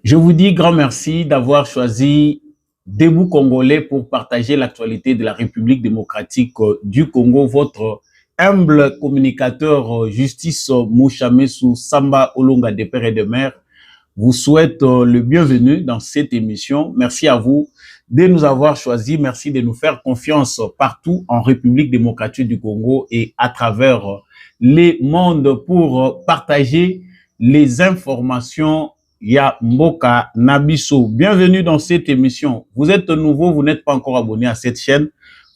Je vous dis grand merci d'avoir choisi Debout Congolais pour partager l'actualité de la République démocratique du Congo. Votre humble communicateur Justice Mouchamesou Samba Olonga des Pères et des Mères vous souhaite le bienvenu dans cette émission. Merci à vous de nous avoir choisis. Merci de nous faire confiance partout en République démocratique du Congo et à travers les mondes pour partager les informations. Ya Mboka Nabiso. Bienvenue dans cette émission. Vous êtes nouveau, vous n'êtes pas encore abonné à cette chaîne.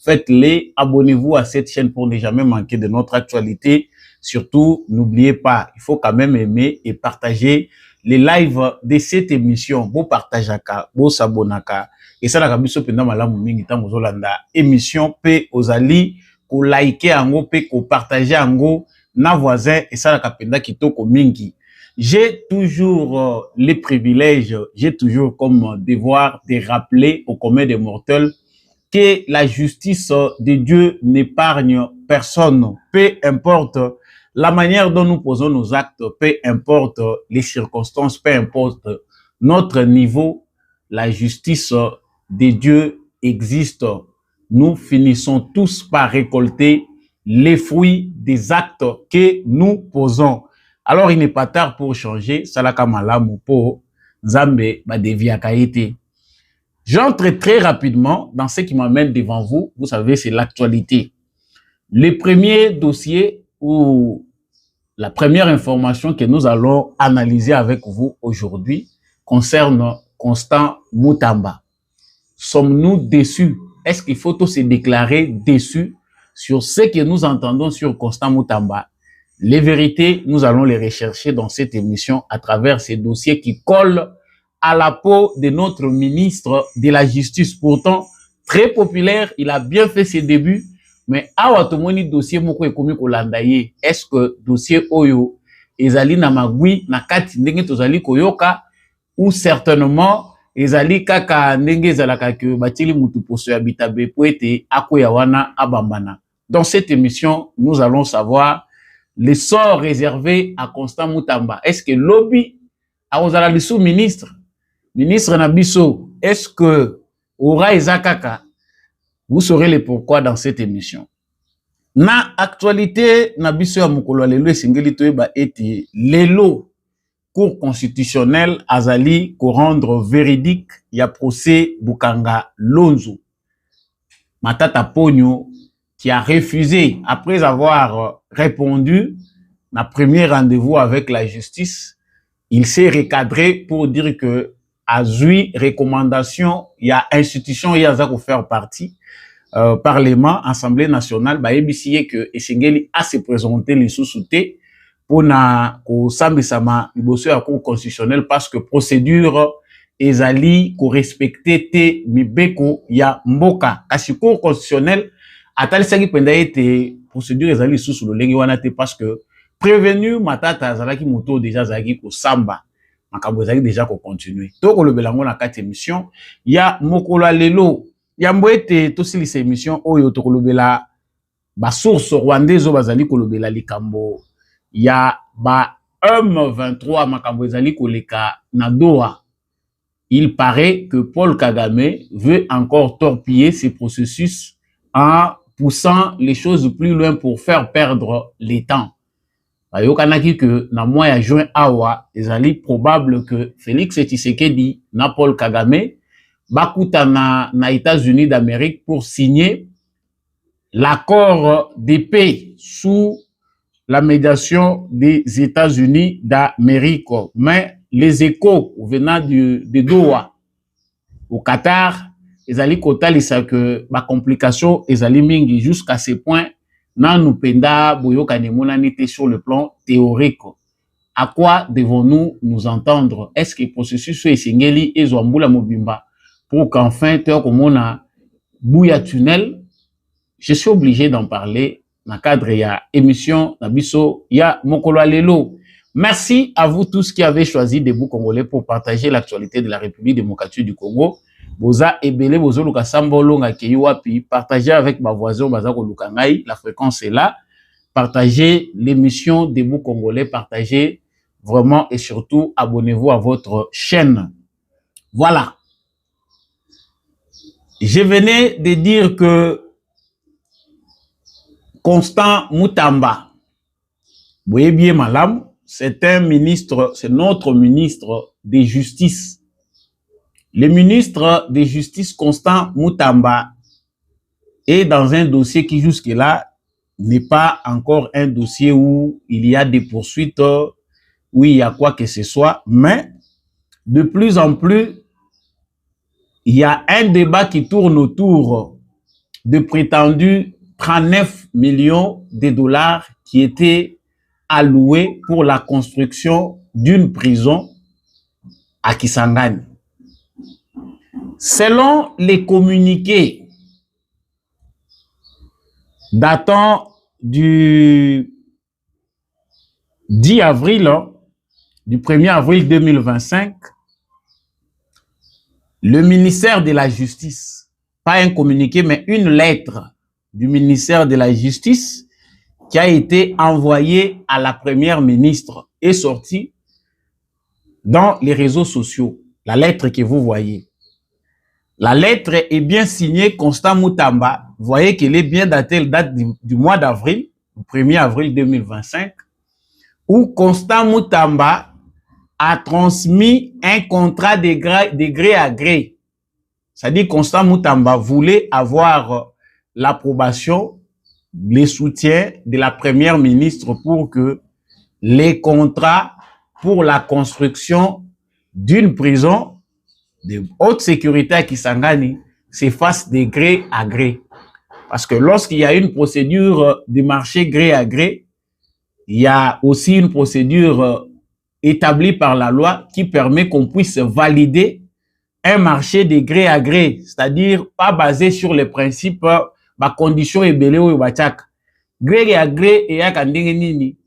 Faites-les, abonnez-vous à cette chaîne pour ne jamais manquer de notre actualité. Surtout, n'oubliez pas, il faut quand même aimer et partager les lives de cette émission. Beau partageaka, beau s'abonnaka. Et ça, la biso penda malamu mingi tango zolanda émission pe ozali ko liker ango pe ko partager ango na voisin et ça la kapenda kitoko mingi. J'ai toujours les privilèges, j'ai toujours comme devoir de rappeler au commun des mortels que la justice de Dieu n'épargne personne. Peu importe la manière dont nous posons nos actes, peu importe les circonstances, peu importe notre niveau, la justice de Dieu existe. Nous finissons tous par récolter les fruits des actes que nous posons. Alors, il n'est pas tard pour changer. Salaka malamu po Nzambe badevia kaite. J'entre très rapidement dans ce qui m'amène devant vous. Vous savez, c'est l'actualité. Le premier dossier ou la première information que nous allons analyser avec vous aujourd'hui concerne Constant Mutamba. Sommes-nous déçus? Est-ce qu'il faut tous se déclarer déçus sur ce que nous entendons sur Constant Mutamba? Les vérités, nous allons les rechercher dans cette émission à travers ces dossiers qui collent à la peau de notre ministre de la Justice. Pourtant, très populaire, il a bien fait ses débuts, mais awa tomoni dossier moko ekomi kolanda ye. Est-ce que dossier oyo ezali na magui na kati ndenge tozali koyoka ou certainement ezali kaka ndenge ezalaka ke batili mutu poso ya bitabe po ete akoya wana abambana. Dans cette émission, nous allons savoir les sorts réservés à Constant Mutamba. Est-ce que lobby a ozala le sous-ministre, ministre Nabiso, est-ce que aura ezakaka? Vous saurez le pourquoi dans cette émission. Na actualité Nabiso ya mukolo lelo esengeli toyeba ete lelo Cour constitutionnelle azali ko rendre véridique ya procès Bukanga Lonzo. Matata Ponyo qui a refusé, après avoir répondu à premier rendez-vous avec la justice, il s'est recadré pour dire que à zui recommandation, il y a institution, il y a ça pour faire partie, Parlement, Assemblée nationale, bah ebisiye que Esengeli a se présenter les sous-soutés pour na ko sambisama liboso ya Cour constitutionnelle parce que procédure ezali ko respecter te mibeko ya mboka. Kasi Cour constitutionnelle atalisaki penda ete procédure ezali sous le lenge wana te parce que prévenu matata azalaki moto déjà zaki ko samba makambo ezali déjà ko continuer to ko lobelango na kati émission ya mokolo lelo ya mboete to silisa émission oyo to ko lobela ba source rwandaise bazali ko lobela likambo ya ba M23 makambo ezali ko leka na Doha. Il paraît que Paul Kagame veut encore torpiller ces processus en poussant les choses plus loin pour faire perdre les temps. Bayokanaki que na mois ya juin awa, ezali probable que Félix Tshisekedi na Paul Kagame bakutana na États-Unis d'Amérique pour signer l'accord de paix sous la médiation des États-Unis d'Amérique. Mais les échos venant de Doha au Qatar, ezali kotalisa que ba complication ezali mingi jusqu'à ce point nanu penda boyoka nemonani te sur le plan théorique. À quoi devons-nous nous entendre? Est-ce que processus esengeli ezwambula mobimba pour qu'enfin te komona bouya tunnel? Je suis obligé d'en parler dans le cadre ya émission Nabiso ya mokolo lelo. Merci à vous tous qui avez choisi Debout Congolais pour partager l'actualité de la République démocratique du Congo. Boza ebele bozo luka sambolo nga wapi, partagez avec ma voisin bazako lukangai, la fréquence est là. Partagez l'émission Debout Congolais, partagez vraiment, et surtout, abonnez-vous à votre chaîne. Voilà. Je venais de dire que Constant Mutamba, Boyebie Malam, c'est un ministre, c'est notre ministre de justice. Le ministre de justice Constant Mutamba est dans un dossier qui jusque-là n'est pas encore un dossier où il y a des poursuites, où il y a quoi que ce soit, mais de plus en plus, il y a un débat qui tourne autour de prétendus 39 millions de dollars qui étaient alloués pour la construction d'une prison à Kisangani. Selon les communiqués datant du 10 avril, du 1er avril 2025, le ministère de la Justice, pas un communiqué, mais une lettre du ministère de la Justice qui a été envoyée à la première ministre est sortie dans les réseaux sociaux. La lettre que vous voyez. La lettre est bien signée Constant Mutamba. Vous voyez qu'elle est bien datée, elle date du mois d'avril, le 1er avril 2025, où Constant Mutamba a transmis un contrat de gré à gré. C'est-à-dire Constant Mutamba voulait avoir l'approbation, les soutiens de la première ministre pour que les contrats pour la construction d'une prison de haute sécurité à Kisangani se fassent de gré à gré. Parce que lorsqu'il y a une procédure de marché gré à gré, il y a aussi une procédure établi par la loi qui permet qu'on puisse valider un marché de gré à gré, c'est-à-dire pas basé sur les principes, conditions et belé ou bachak. Gré à gré et à nini.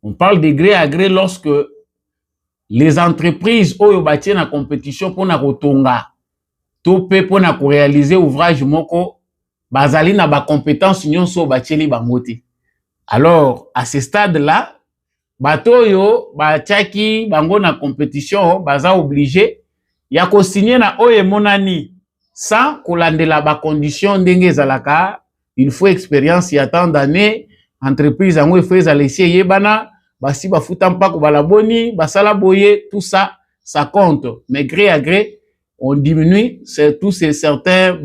On parle de gré à gré lorsque les entreprises ou bâti na compétition pour na rotonga, topé pour na réaliser ouvrage moko, bazali na ba compétence nyonso bâti li bangote. Alors, à ce stade-là, bato yo batiaki bango na compétition baza obligé ya ko signer na oye monani sans kolandela ba condition ndenge ezalaka. Il faut expérience ya tant d'années entreprise yango faut ezalesi yebana basi bafuta mpako balaboni basala boye, tout ça ça compte, mais gré à gré on diminue c'est tous ces certains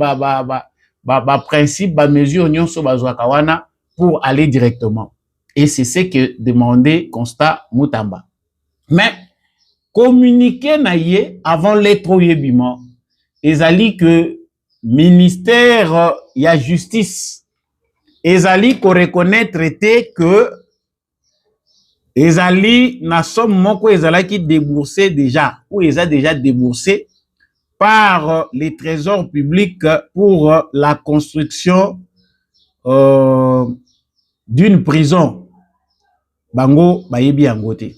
principes mesures nyonso bazwaka wana pour aller directement. Et c'est ce que demandait Constant Mutamba. Mais, communiquer naïe avant l'être yébiment, ezali que ministère ya justice, ezali ko reconnaître que ezali na somme moko ezala qui déboursé déjà, ou ezali déjà déboursé par les trésors publics pour la construction d'une prison. Bango, bayebi angote.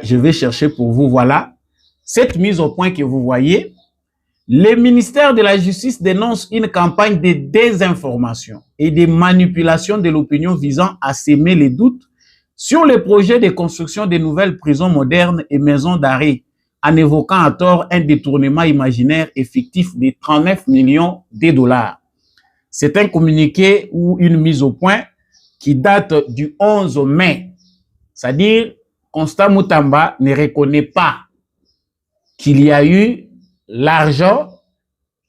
Je vais chercher pour vous, voilà. Cette mise au point que vous voyez, le ministère de la Justice dénonce une campagne de désinformation et de manipulation de l'opinion visant à semer les doutes sur le projet de construction de nouvelles prisons modernes et maisons d'arrêt, en évoquant à tort un détournement imaginaire et fictif de 39 millions de dollars. C'est un communiqué ou une mise au point qui date du 11 mai. C'est-à-dire, Constant Mutamba ne reconnaît pas qu'il y a eu l'argent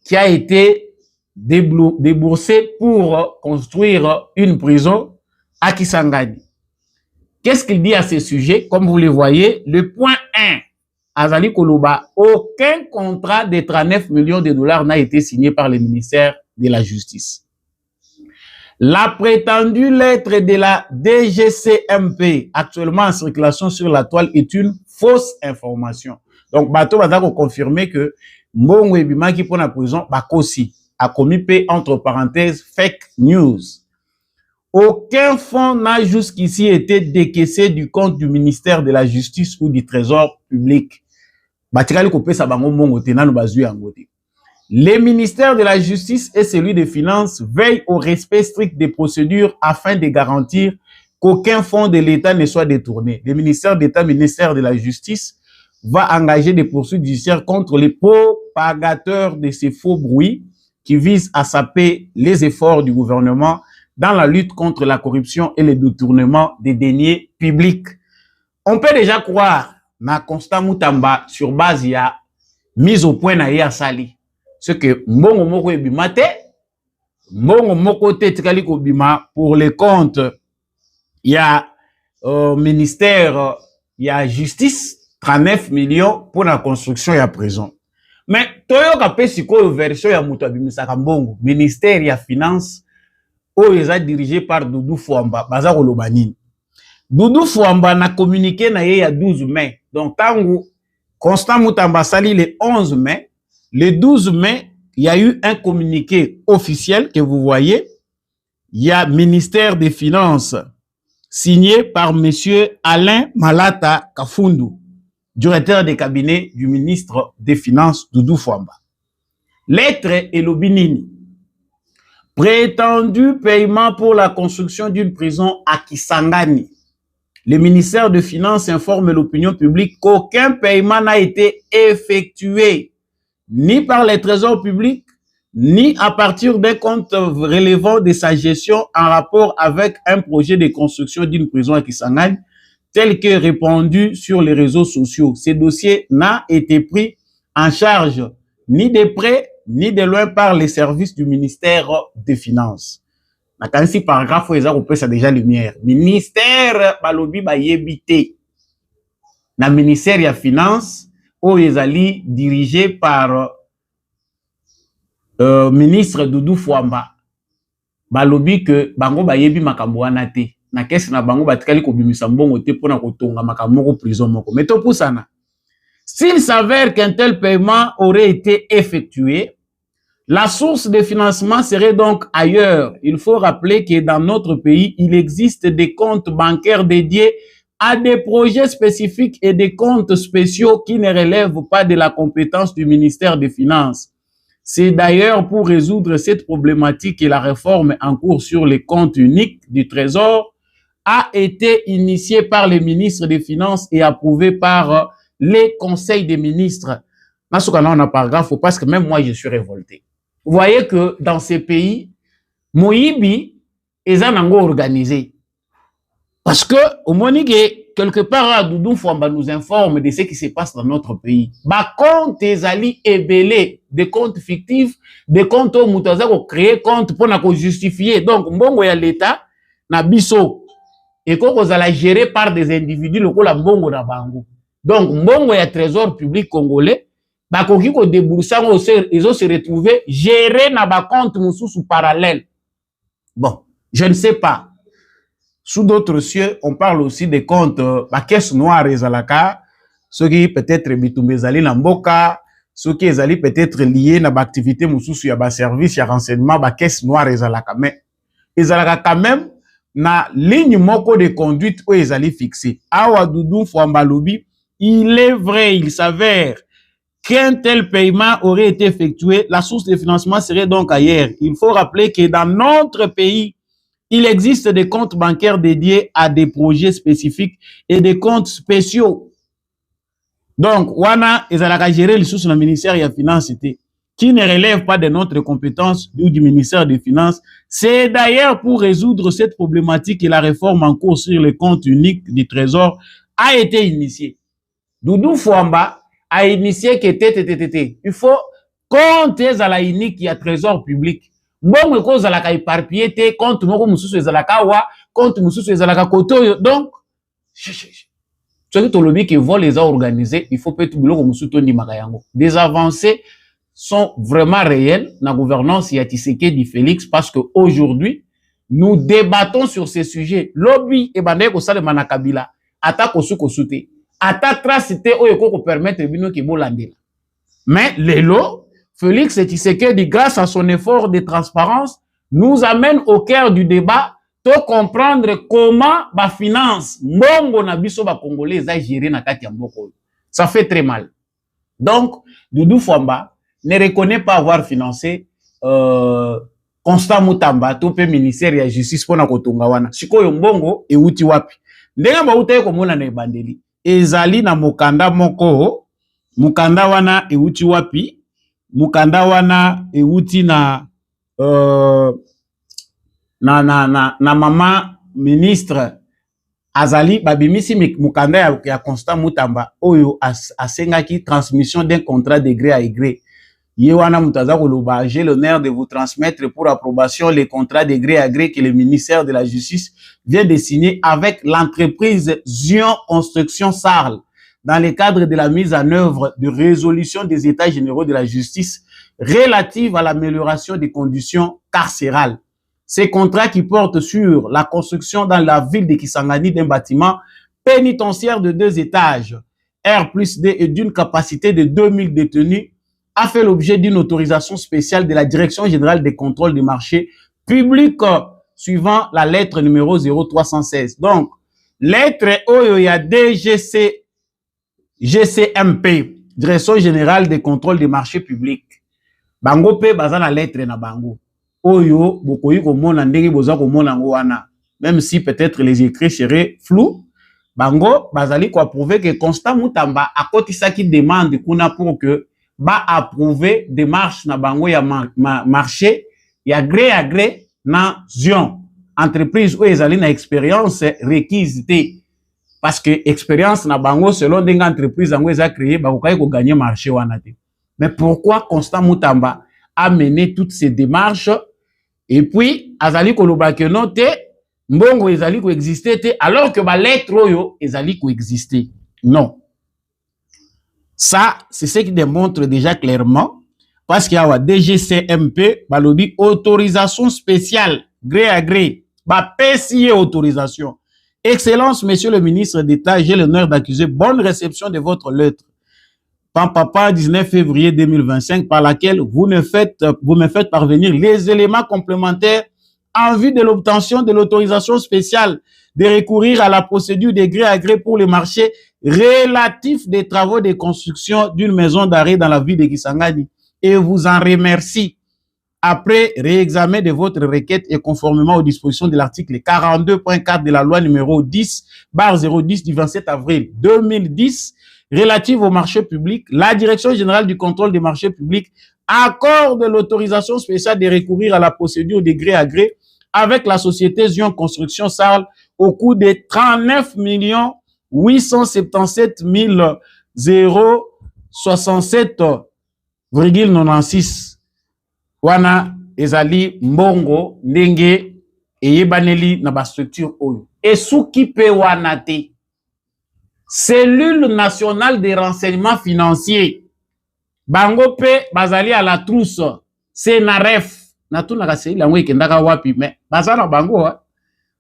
qui a été déboursé pour construire une prison à Kisangani. Qu'est-ce qu'il dit à ce sujet? Comme vous le voyez, le point 1, Azali Koloba, aucun contrat de 39 millions de dollars n'a été signé par le ministère de la Justice. La prétendue lettre de la DGCMP, actuellement en circulation sur la toile, est une fausse information. Donc, Bato va confirmer que Mbongo Ebima qui pour la prison, Bakosi a commis entre parenthèses fake news. Aucun fonds n'a jusqu'ici été décaissé du compte du ministère de la Justice ou du Trésor public. Les ministères de la Justice et celui des Finances veillent au respect strict des procédures afin de garantir qu'aucun fonds de l'État ne soit détourné. Le ministère d'État, ministère de la Justice, va engager des poursuites judiciaires contre les propagateurs de ces faux bruits qui visent à saper les efforts du gouvernement dans la lutte contre la corruption et le détournement des deniers publics. On peut déjà croire na Constant Moutamba sur base ya mise au point na ya sali. Ce que mbongo moko ebima te, mbongo moko te tikali ko bima pour les comptes ya ministère ya justice 39 millions pour la construction ya prison. Mais toyoka pe sikoyo version ya mutu abimisaka mbongo ministère ya finance oyo eza dirigé par Doudou Fouamba baza koloba nini. Doudou Fouamba na communiqué na ye ya 12 mai. Donc tangu Constant Moutamba sali le 11 mai, le 12 mai, il y a eu un communiqué officiel que vous voyez. Il y a ministère des Finances signé par monsieur Alain Malata Kafundu, directeur de cabinet du ministre des Finances Doudou Fouamba. Lettre et l'obinini. Prétendu paiement pour la construction d'une prison à Kisangani. Le ministère des Finances informe l'opinion publique qu'aucun paiement n'a été effectué, ni par les trésors publics, ni à partir d'un compte relevant de sa gestion en rapport avec un projet de construction d'une prison à Kisangani, tel que répandu sur les réseaux sociaux. Ce dossier n'a été pris en charge ni de près, ni de loin par les services du ministère des Finances. Dans ce paragraphe, ça déjà lumière. Ministère balobi ba yebité. Na ministère ya finance, où ils dirigé par ministre Doudou Fouamba. Balobi que bango ba yebi makambo wana te. Na kesi na bango batikali ko bimisa mbongo te pona kotonga makambo prison moko. Mais to poussana. S'il s'avère qu'un tel paiement aurait été effectué, la source de financement serait donc ailleurs. Il faut rappeler que dans notre pays, il existe des comptes bancaires dédiés à des projets spécifiques et des comptes spéciaux qui ne relèvent pas de la compétence du ministère des Finances. C'est d'ailleurs pour résoudre cette problématique que la réforme en cours sur les comptes uniques du Trésor a été initiée par les ministres des Finances et approuvée par les conseils des ministres. Dans ce cas-là, on a paragraphe parce que même moi, je suis révolté. Vous voyez que dans ces pays, Moïbi est un organisé. Parce que, au moment quelque part, Doudou Fouamba nous informe de ce qui se passe dans notre pays. Bah, compte ezali ebelé, des comptes fictifs, des comptes où moutaza ko créer compte pour na ko justifier. Donc, mbongo ya l'État, na biso, et qu'on la gérer par des individus locaux la mbongo na bango. Donc, mbongo ya trésor public congolais, bakoki ko débourser, ils ont se retrouvé gérés na ba compte sous parallèle. Bon, je ne sais pas. Sous d'autres cieux, on parle aussi des comptes, la caisse noire et zalaka, ceux qui peut-être bitumbezali na mboka, ceux qui ezali peut-être liés na activité mususu ya ba service ya renseignement, ba caisse noire et zalaka. Mais ezalaka quand même na ligne moko de conduite où ezali fixé. Awa Doudou Fouamba lobi, il est vrai, il s'avère qu'un tel paiement aurait été effectué, la source de financement serait donc ailleurs. Il faut rappeler que dans notre pays, il existe des comptes bancaires dédiés à des projets spécifiques et des comptes spéciaux. Donc, wana ezalaka gérer les sources du ministère des Finances qui ne relèvent pas de notre compétence ou du ministère des Finances. C'est d'ailleurs pour résoudre cette problématique que la réforme en cours sur les comptes uniques du Trésor a été initiée. Doudou Fouamba a initié que il faut compter à la unique qui a trésor public. Bon, cause à la éparpillé, compte moko mususu ezalaka wa, compte mususu ezalaka koto. Donc, ce que tolobi qui vont les organiser, il faut peut-être biloko mususu tondi makayango. Des avancées sont vraiment réelles na gouvernance ya Tshisekedi Félix parce que aujourd'hui nous débattons sur ces sujets. Lobby et bande ko salema na Kabila, ata kosu kosute. Ata tracité oyo ko permettre bino ki bolandela. Mais lelo Félix Tshisekedi, grâce à son effort de transparence, nous amène au cœur du débat pour comprendre comment la finance, mbongo na biso ba Congolais a géré na kati ya mboko. Ça fait très mal. Donc, Doudou Fouamba ne reconnaît pas avoir financé Constant Mutamba to pe ministère ya justice pona kotonga wana sikoyo mbongo euti wapi ndenga bauta ko mona na ebandeli ezali na mukanda moko mukanda wana euti wapi mukanda wana euti na na mama ministre azali babimisi mukanda ya Constant Mutamba oyo asengaki transmission d'un contrat de gré à gré. Yewana Mutaza Koloba, j'ai l'honneur de vous transmettre pour approbation les contrats de gré à gré que le ministère de la Justice vient de signer avec l'entreprise Zion Construction Sarl dans le cadre de la mise en œuvre de résolution des États généraux de la justice relative à l'amélioration des conditions carcérales. Ces contrats qui portent sur la construction dans la ville de Kisangani d'un bâtiment pénitentiaire de 2 étages, R+D et d'une capacité de 2000 détenus a fait l'objet d'une autorisation spéciale de la Direction générale des contrôles du marché public suivant la lettre numéro 0316. Donc, lettre OYA DGC GCMP, Direction générale des contrôles du marché public. Bango pe baza na lettre na bango. Oyo bokoyi ko mona ndenge boza ko mona ngo wana. Même si peut-être les écrits seraient flous, bango bazali ko approuver que Constant Mutamba a kotisaki demande kuna pour que ba approuver démarche na bango ya marché ya gré à gré na Zion entreprise où ezali na expérience requise te parce que expérience na bango selon denga entreprise yango eza créé ba kokai ko gagner marché wana te. Mais pourquoi Constant Mutamba a mené toutes ces démarches et puis azali ko loba que non te mbongo ezali ko exister te alors que ba lettre oyo ezali ko exister? Non. Ça, c'est ce qui démontre déjà clairement, parce qu'il y a DGCMP, balobi, autorisation spéciale, gré à gré, bah, PCA autorisation. Excellence, monsieur le ministre d'État, j'ai l'honneur d'accuser bonne réception de votre lettre. Papa, 19 février 2025, par laquelle vous me faites parvenir les éléments complémentaires en vue de l'obtention de l'autorisation spéciale de recourir à la procédure de gré à gré pour les marchés relatifs des travaux de construction d'une maison d'arrêt dans la ville de Kisangani. Et vous en remercie. Après réexamen de votre requête et conformément aux dispositions de l'article 42.4 de la loi numéro 10/010 du 27 avril 2010 relative au marché public, la Direction générale du contrôle des marchés publics accorde l'autorisation spéciale de recourir à la procédure de gré à gré avec la société Zion Construction Sarl au coût de 39 877 067,96. Wana ezali mbongo ndenge eyebaneli na ba structure oyo. Esuki pe wana te. Cellule nationale de renseignement financier. Bango pe bazali à la trousse. Senaref. Natuna kasi lango ikendaka wapi mais bazana bango ha.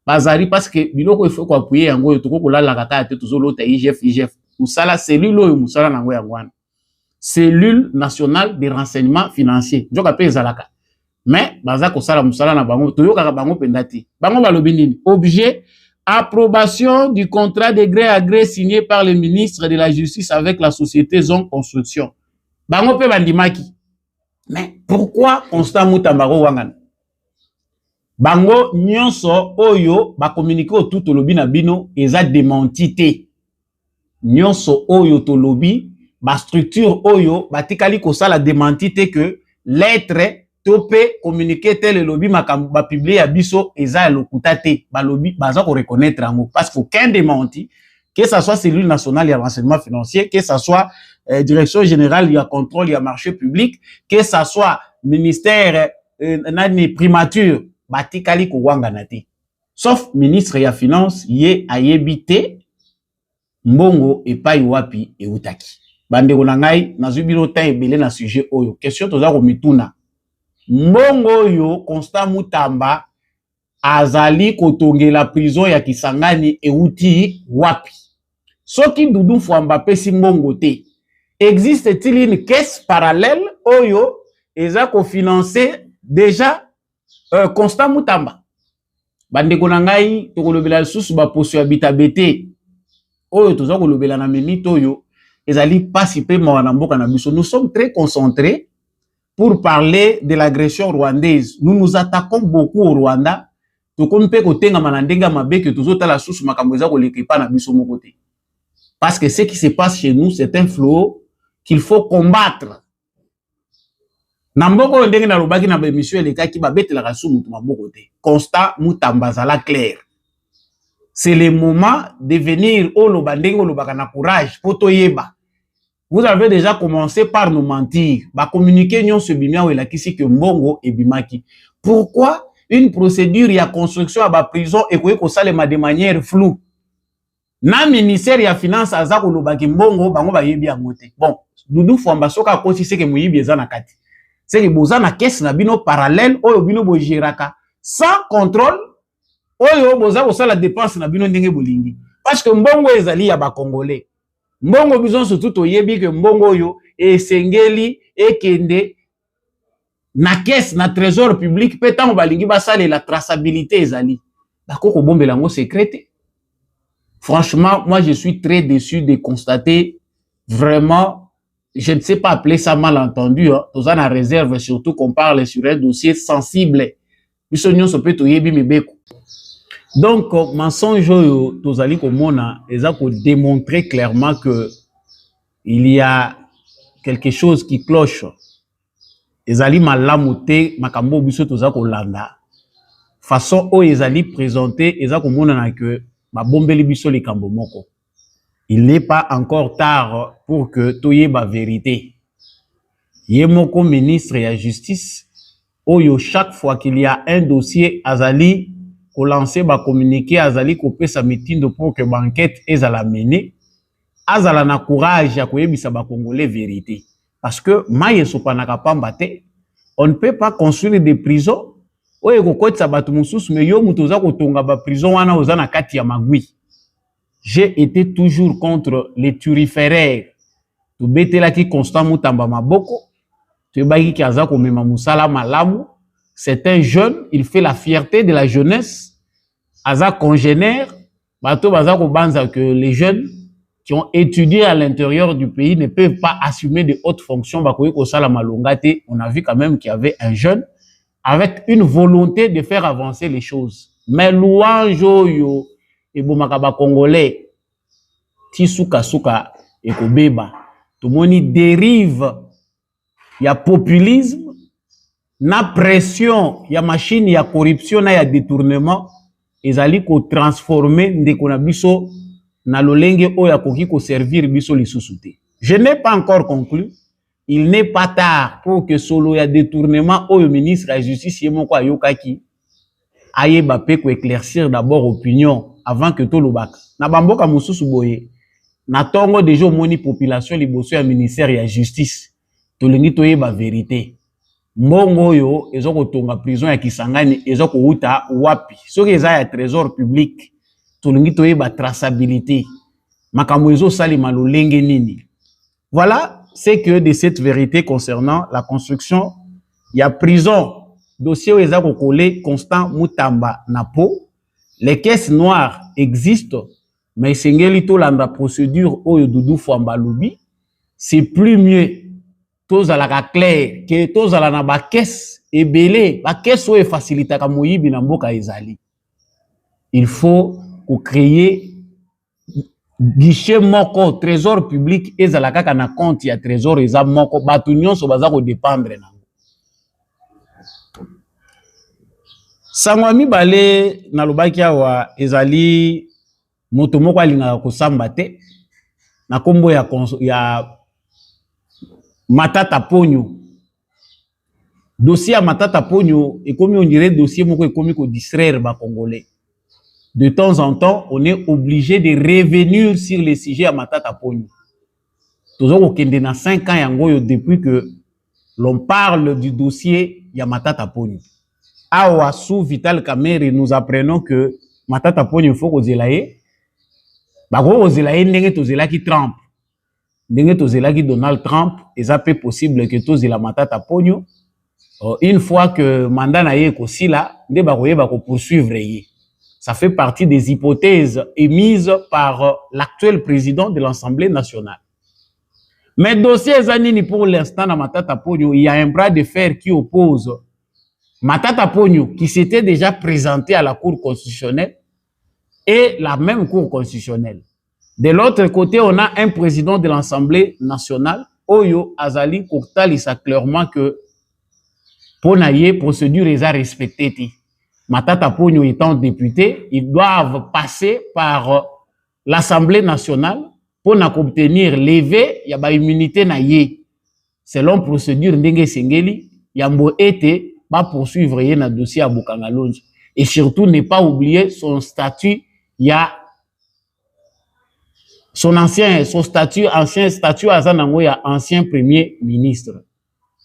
Bazali parce que biloko ifo ko appuyer yango to ko la kata te tuzolota IGF musala cellule oyo musala nango yangwana. Cellule nationale de renseignement financier. Joka pe ezalaka. Mais baza ko sala musala na bango to yoka bango pendati. Bango balobi nini? Objet approbation du contrat de gré à gré signé par le ministre de la Justice avec la société Zone Construction. Bango pe bandimaki. Mais pourquoi Constant Mutamba wangana? Bango nyonso oyo ba communiquer au tout lobi na bino eza démenti te. Nyonso oyo to lobi ba structure oyo batikali ko sala démenti te que lettre topé communiquer tel lobby makambo ba publier ya biso eza lokuta te ba lobby baza ko reconnaître ngo parce qu'il faut qu'un démenti que ça soit cellule nationale de renseignement financier, que ça soit direction générale du contrôle du marché public, que ça soit ministère nani primature batikali ko wangana te. Sauf ministre ya finance ye ayebite mbongo epai wapi e utaki. Bande ko ngai nazubiro ta ebele na sujet oyo. Question toza ko mituna. Mbongo yo Constant Mutamba azali kotongela prison ya Kisangani euti wapi. Soki Doudou Fwamba pesi mbongo te. Existe-t-il une caisse parallèle oyo eza ko financer déjà Constant Mutamba? Bande ko ngai to kolobela lisusu ba poso ya bitabete oyo toza kolobela na minute oyo ezali pasi pe mawana mboka na biso. Nous sommes très concentrés pour parler de l'agression rwandaise. Nous nous attaquons beaucoup au Rwanda. Parce que ce qui se passe chez nous, c'est un fléau qu'il faut combattre. Constat Moutambazala clair. C'est le moment de venir au Lobandeng au Lobakana courage, Potoyeba. Vous avez déjà commencé par nous mentir. Bah communiquer nyon se bimia ou la kisi que Mbongo et Bimaki. Pourquoi une procédure y a construction à la prison et que ça de manière floue? Na ministère ya finance azako lobaki Mbongo bango ba yebi amote. Bon, Doudou Fwamba soka kosi c'est que muyibi ezana kati. C'est que bozana caisse na bino parallèle oyo bino bo giraka sans contrôle. Oyo boza la dépense na bino ndenge bolingi. Parce que Mbongo ezali ya ba Congolais. Mbongo bizon surtout oyebi que Mbongo yo esengeli ekende na caisse na trésor public pe tango balingi basale la traçabilité ezali. Bakoko bombela ngo secrète. Franchement, moi je suis très déçu de constater vraiment, je ne sais pas appeler ça malentendu, hein, tous en réserve, surtout qu'on parle sur un dossier sensible. Donc, mensonge, tous allez comme démontrer clairement que il y a quelque chose qui cloche. Ezali malamuté, makambo biso tous landa. Façon où ezali présenté, ezako mona que il n'est pas encore tard pour que toye ba vérité. Yemoko ministre de la justice, oyo chaque fois qu'il y a un dossier azali ko lancer ba communiquer azali ko pesa mitindo pour que banquette ezala mener, azala na courage ya koyebisa ba congolais vérité parce que maye sopanaka pambate, on ne peut pas construire des prisons. Oye kokotisa batu mususu me yo mutu oza kotonga ba prison wana oza na kati ya magui. J'ai été toujours contre les turiféraires. To betela ki Constant Moutamba maboko, to baki ki aza ko mema musala malamu, c'est un jeune, il fait la fierté de la jeunesse. Aza congénère, bato baza ko banza que les jeunes qui ont étudié à l'intérieur du pays ne peuvent pas assumer de hautes fonctions bakoyi ko sala malongate. On a vu quand même qu'il y avait un jeune avec une volonté de faire avancer les choses. Mais louange yo et bomakaba congolais tisuka suka et kobeba tout moni dérive ya populisme na pression ya machine ya corruption na ya détournement ezali ko transformer ndeko na biso na lolenge oya koki ko servir biso lisusu te. Je n'ai pas encore conclu. Il n'est pas tard pour que solo ya détournement au ministre de la justice yemoko ayokaki ayeba pe ko éclaircir d'abord opinion avant que to lobaka. Na bamboka mususu boye na tongo déjà moni population liboso ya ministère ya justice to lingi to yeba vérité. Mbongo yo ezoko tonga prison ya Kisangani ezoko uta wapi. Soki eza ya trésor public to lingi to yeba traçabilité. Makambo ezo sali malolenge nini. Voilà. C'est que de cette vérité concernant la construction, il y a prison, dossier où ils ont collé Constant Moutamba Napo, les caisses noires existent, mais c'est la procédure où Doudou Fwamba Loubi, c'est plus mieux, tous à la clair, que tous à la caisse et belé, la caisse où est facilité à Moïbi Namboka Ezali. Il faut créer guichet moko trésor public ezalaka kana compte ya trésor eza moko batu nyonso baza ko dépendre nango. Sangwa mibale na lobaki awa ezali moto moko alingaka kosamba te na kombo ya Matata Ponyo. Dossier ya Matata Ponyo ekomi on dirait dossier moko ekomi ko distraire ba congolais. De temps en temps, on est obligé de revenir sur les sujets à Matata Ponyo. Toujours au Kendena 5 ans yango depuis que l'on parle du dossier Yamatata Ponyo. Awa sous Vital Kamerhe, nous apprenons que Matata Ponyo faut kozelaye. Bako kozelaye ndenge tozelaki Trump. Ndenge tozelaki Donald Trump, et ça peut possible que tozela Matata Ponyo. Une fois que mandat na ye kosila, nde bakoye bako poursuivre ye. Ça fait partie des hypothèses émises par l'actuel président de l'Assemblée nationale. Mais dossier Zanini pour l'instant dans Matata Ponyo, il y a un bras de fer qui oppose Matata Ponyo qui s'était déjà présenté à la Cour constitutionnelle et la même Cour constitutionnelle. De l'autre côté, on a un président de l'Assemblée nationale, Oyo Azali Koktalisa, clairement que pour la procédure est respectée. Matata Ponyo étant député, ils doivent passer par l'Assemblée nationale pour obtenir lever ya ba immunité na ye. Selon procédure ndenge sengeli, yambo ete va poursuivre ye na dossier à Bukangalonzo. Et surtout ne pas oublier son statut, il y a son statut Azanango, il y a ancien premier ministre.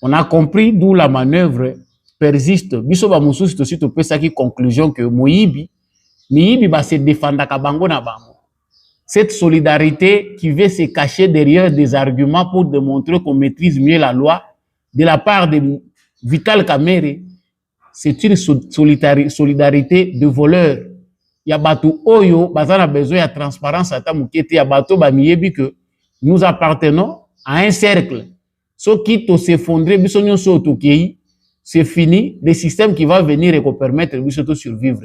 On a compris d'où la manœuvre persiste. Biso ba mususu to sito pesa ki conclusion que Moyibi va se défendre ka bango na bango. Cette solidarité qui veut se cacher derrière des arguments pour démontrer qu'on maîtrise mieux la loi de la part de Vital Kamerhe, c'est une solidarité de voleurs. Il y a bateau oyo, bazana besoin de transparence à tamukete, il y a bateau bamiyebi que nous appartenons à un cercle. Ce qui to s'effondrer, bisonyo so tokei, c'est fini. Le système qui va venir et permettre de survivre.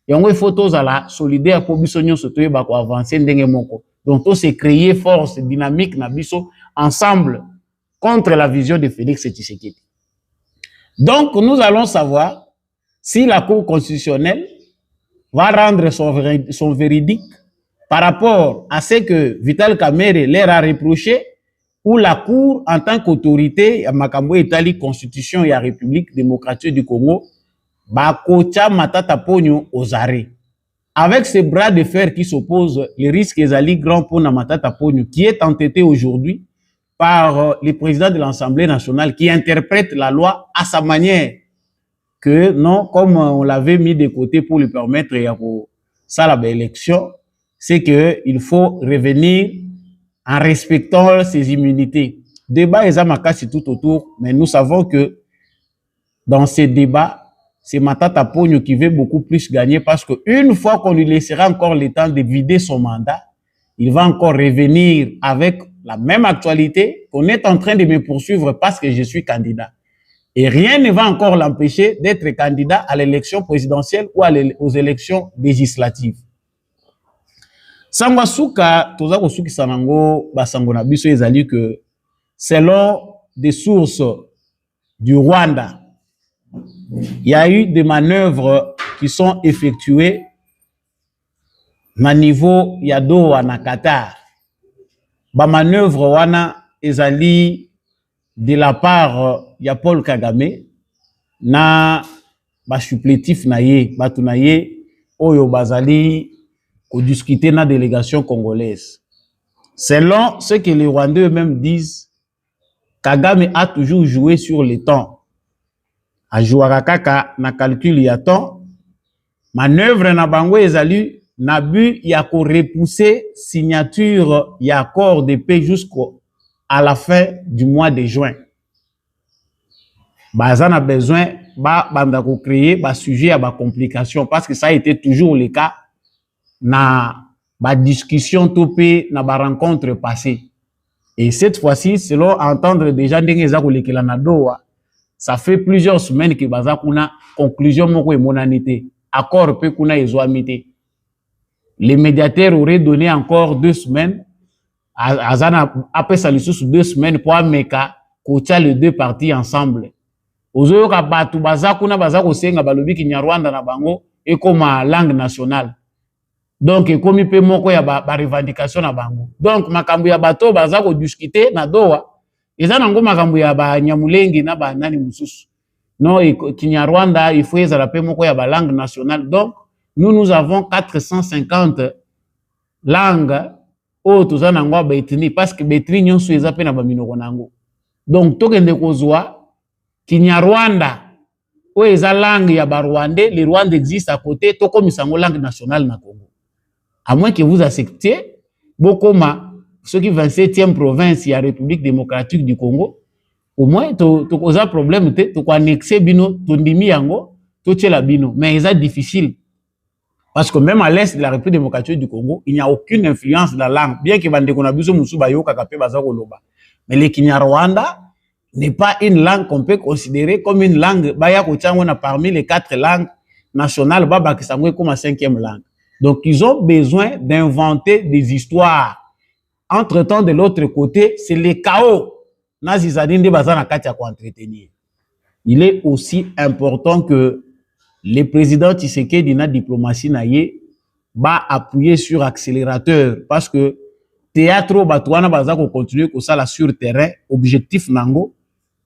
Et on faut tous à la solidaire pour bisonyo so toye bako avancer ndenge moko. Donc to se créer force dynamique na biso ensemble contre la vision de Félix Tshisekedi. Donc nous allons savoir si la Cour constitutionnelle va rendre son véridique par rapport à ce que Vital Kamerhe leur a reproché, ou la Cour, en tant qu'autorité, à Makambo Itali, Constitution et la République démocratique du Congo, Bakocha Matata Ponyo aux arrêts. Avec ces bras de fer qui s'opposent, le risque est allé grand pour Matata Ponyo, qui est entêté aujourd'hui par le président de l'Assemblée nationale, qui interprète la loi à sa manière. Que non, comme on l'avait mis de côté pour lui permettre ça la élection, c'est qu'il faut revenir en respectant ses immunités. Débat est amakasi tout autour, mais nous savons que dans ces débats, c'est Matata Ponyo qui veut beaucoup plus gagner parce qu'une fois qu'on lui laissera encore le temps de vider son mandat, il va encore revenir avec la même actualité qu'on est en train de me poursuivre parce que je suis candidat. Et rien ne va encore l'empêcher d'être candidat à l'élection présidentielle ou aux élections législatives. Sangwasuka, toza kosuki sanango basango na biso ezali que selon des sources du Rwanda, il y a eu des manœuvres qui sont effectuées na niveau ya Doha na Qatar. Ba manœuvre wana ezali de la part ya Paul Kagame na ba supplétif na ye batu na ye oyo bazali ko discuter na délégation congolaise. Selon ce que les Rwandais eux-mêmes disent, Kagame a toujours joué sur le temps. A jouara kaka na calcul ya temps. Manœuvre na bango ezali na but ya ko repousser signature ya accord de paix jusqu'à la fin du mois de juin. Bazan a besoin de créer un sujet à complication parce que ça a été toujours le cas dans la discussion topé dans la rencontre passée. Et cette fois-ci, selon entendre déjà ça fait plusieurs semaines que baza kuna conclusion moko monanité accord pe kuna ezoamité. Les médiateurs auraient donné encore 2 semaines. Azana après ça sous 2 semaines pour meka kocha les deux parties ensemble. Ozoyoka batu baza kuna baza kosenga balobi Kinyarwanda na bango et comme langue nationale. Donc ekomi pe moko ya ba revendication na bango. Donc makambo ya bato baza ko discuter na Doha. Eza nango makambo ya ba Nyamulengi na ba nani mususu. Non Kinyarwanda il faut ezala pe moko ya ba langue nationale. Donc nous avons 450 langues o toza nango ba etni parce que betri nyonso eza pe na ba minoko nango. Donc tokende kozwa Kinyarwanda, où est la langue ya Rwandais, le Rwanda existe à côté, tout comme une langue nationale na Congo. À moins que vous acceptiez, beaucoup ceux qui 27e province de la République démocratique du Congo, au moins tu as un problème, tu as annexé bino, tu ndimi yango, tu la bino, mais c'est difficile. Parce que même à l'est de la République démocratique du Congo, il n'y a aucune influence de la langue, bien que bande konabiso musu bayoka kape bazako loba. Mais le Kinyarwanda n'est pas une langue qu'on peut considérer comme une langue. Parmi les 4 langues nationales, comme 5e langue. Donc, ils ont besoin d'inventer des histoires. Entre-temps, de l'autre côté, c'est le chaos. Il est aussi important que le président Tshisekedi na diplomatie naie va appuyer sur accélérateur parce que théâtre batouana baza ko continuer ko sala sur terrain objectif nango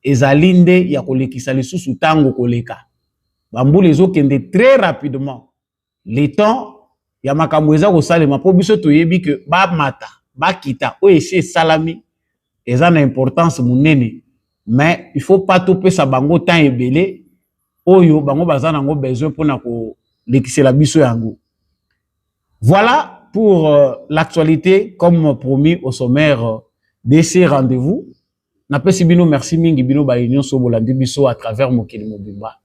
ezalinde ya kolekisa lisusu tango koleka bambula ezokende très rapidement le temps ya makambo eza ko salema po biso toyebi que ba mata ba kita o ese salami eza na importance munene mais il faut pas toper sa bango temps ebele oyo bango baza nango besoin pona ko lekisela biso yango. Voilà pour l'actualité comme promis au sommaire de ces rendez-vous. Napesi bino merci mingi bino ba union so bolandi biso à travers mokili mobimba.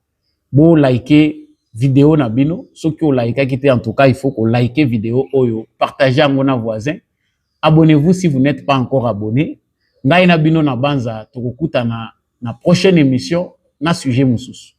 Bo liker vidéo na bino, ceux qui ont liké qui en tout cas il faut qu'on like vidéo oyo, partagez à mon voisin. Abonnez-vous si vous n'êtes pas encore abonné. Ngai na bino na banza tokokuta na prochaine émission na sujet mususu.